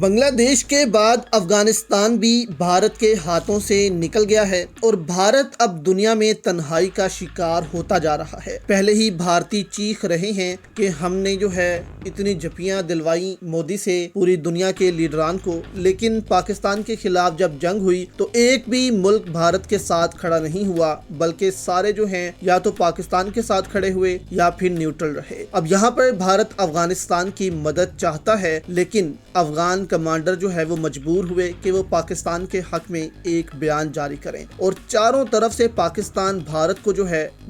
بنگلہ دیش کے بعد افغانستان بھی بھارت کے ہاتھوں سے نکل گیا ہے اور بھارت اب دنیا میں تنہائی کا شکار ہوتا جا رہا ہے۔ پہلے ہی بھارتی چیخ رہے ہیں کہ ہم نے اتنی جھپیاں دلوائی مودی سے پوری دنیا کے لیڈران کو، لیکن پاکستان کے خلاف جب جنگ ہوئی تو ایک بھی ملک بھارت کے ساتھ کھڑا نہیں ہوا، بلکہ سارے یا تو پاکستان کے ساتھ کھڑے ہوئے یا پھر نیوٹرل رہے۔ اب یہاں پر بھارت افغانستان کی مدد چاہتا ہے، لیکن افغان کمانڈر وہ مجبور ہوئے کہ وہ پاکستان کے حق میں ایک بیان جاری کریں، اور چاروں طرف سے پاکستان بھارت کو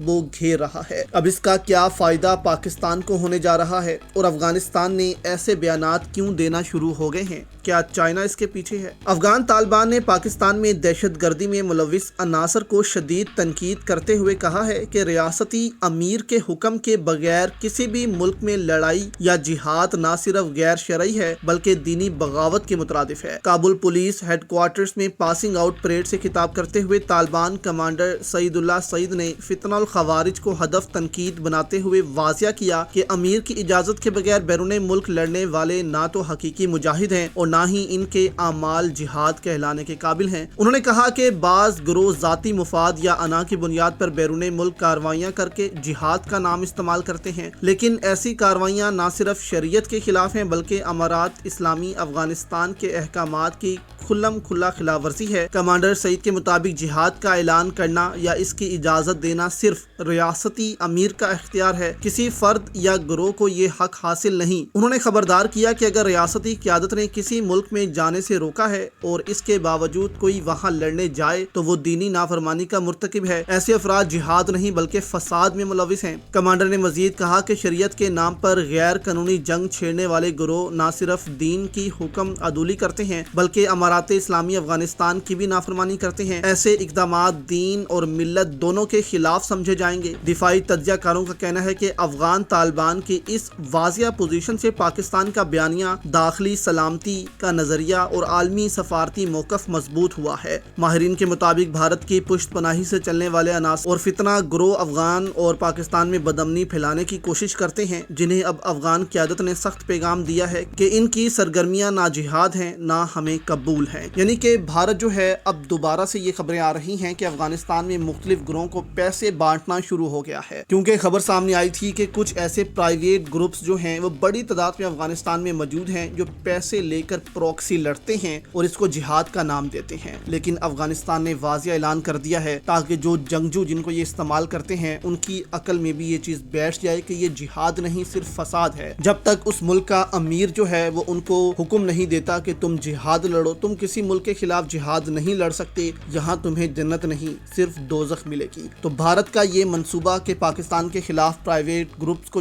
وہ گھیر رہا ہے۔ اب اس کا کیا فائدہ پاکستان کو ہونے جا رہا ہے، اور افغانستان نے ایسے بیانات کیوں دینا شروع ہو گئے ہیں؟ کیا چائنا اس کے پیچھے ہے؟ افغان طالبان نے پاکستان میں دہشت گردی میں ملوث عناصر کو شدید تنقید کرتے ہوئے کہا ہے کہ ریاستی امیر کے حکم کے بغیر کسی بھی ملک میں لڑائی یا جہاد نہ صرف غیر شرعی ہے بلکہ دینی بغاوت کے مترادف ہے۔ کابل پولیس ہیڈ کوارٹرز میں پاسنگ آؤٹ پریڈ سے خطاب کرتے ہوئے طالبان کمانڈر سعید اللہ سعید نے فتنہ الخوارج کو ہدف تنقید بناتے ہوئے واضح کیا کہ امیر کی اجازت کے بغیر بیرون ملک لڑنے والے نہ تو حقیقی مجاہد ہیں اور نہ ہی ان کے اعمال جہاد کہلانے کے قابل ہیں۔ انہوں نے کہا کہ بعض گروہ ذاتی مفاد یا انا کی بنیاد پر بیرون ملک کارروائیاں کر کے جہاد کا نام استعمال کرتے ہیں، لیکن ایسی کارروائیاں نہ صرف شریعت کے خلاف ہیں بلکہ امارات اسلامی افغانستان کے احکامات کی کھلم کھلا خلاف ورزی ہے۔ کمانڈر سعید کے مطابق جہاد کا اعلان کرنا یا اس کی اجازت دینا صرف ریاستی امیر کا اختیار ہے، کسی فرد یا گروہ کو یہ حق حاصل نہیں۔ انہوں نے خبردار کیا کہ اگر ریاستی قیادت نے کسی ملک میں جانے سے روکا ہے اور اس کے باوجود کوئی وہاں لڑنے جائے تو وہ دینی نافرمانی کا مرتکب ہے۔ ایسے افراد جہاد نہیں بلکہ فساد میں ملوث ہیں۔ کمانڈر نے مزید کہا کہ شریعت کے نام پر غیر قانونی جنگ چھیڑنے والے گروہ نہ صرف دین کی حکم عدولی کرتے ہیں بلکہ امارات اسلامی افغانستان کی بھی نافرمانی کرتے ہیں۔ ایسے اقدامات دین اور ملت دونوں کے خلاف سمجھے جائیں گے۔ دفاعی تجزیہ کاروں کا کہنا ہے کہ افغان طالبان کی اس واضح پوزیشن سے پاکستان کا بیانیہ، داخلی سلامتی کا نظریہ اور عالمی سفارتی موقف مضبوط ہوا ہے۔ ماہرین کے مطابق بھارت کی پشت پناہی سے چلنے والے عناصر اور فتنہ گروہ افغان اور پاکستان میں بدامنی پھیلانے کی کوشش کرتے ہیں، جنہیں اب افغان قیادت نے سخت پیغام دیا ہے کہ ان کی سرگرمیاں نہ جہاد ہیں نہ ہمیں قبول ہیں۔ یعنی کہ بھارت اب دوبارہ سے یہ خبریں آ رہی ہیں کہ افغانستان میں مختلف گروہوں کو پیسے بانٹنا شروع ہو گیا ہے، کیونکہ خبر سامنے آئی تھی کہ کچھ ایسے پرائیویٹ گروپس وہ بڑی تعداد میں افغانستان میں موجود ہیں جو پیسے لے کر پروکسی لڑتے ہیں اور اس کو جہاد کا نام دیتے ہیں، لیکن افغانستان نے واضح اعلان کر دیا ہے تاکہ جو جنگجو جن کو یہ استعمال کرتے ہیں ان کی عقل میں بھی یہ چیز بیٹھ جائے کہ یہ جہاد نہیں صرف فساد ہے۔ جب تک اس ملک کا امیر وہ ان کو حکم نہیں دیتا کہ تم جہاد لڑو، تم کسی ملک کے خلاف جہاد نہیں لڑ سکتے، یہاں تمہیں جنت نہیں صرف دوزخ ملے گی۔ تو بھارت کا یہ منصوبہ کہ پاکستان کے خلاف پرائیویٹ گروپس کو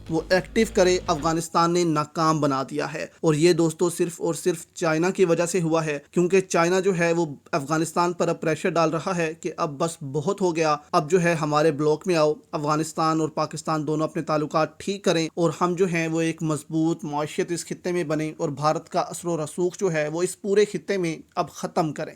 وہ ایکٹیو کرے، افغانستان نے ناکام بنا دیا ہے، اور یہ دوستو صرف اور صرف چائنا کی وجہ سے ہوا ہے، کیونکہ چائنا وہ افغانستان پر اب پریشر ڈال رہا ہے کہ اب بس بہت ہو گیا، اب ہمارے بلاک میں آؤ، افغانستان اور پاکستان دونوں اپنے تعلقات ٹھیک کریں اور ہم وہ ایک مضبوط معیشت اس خطے میں بنیں اور بھارت کا اثر و رسوخ وہ اس پورے خطے میں اب ختم کریں۔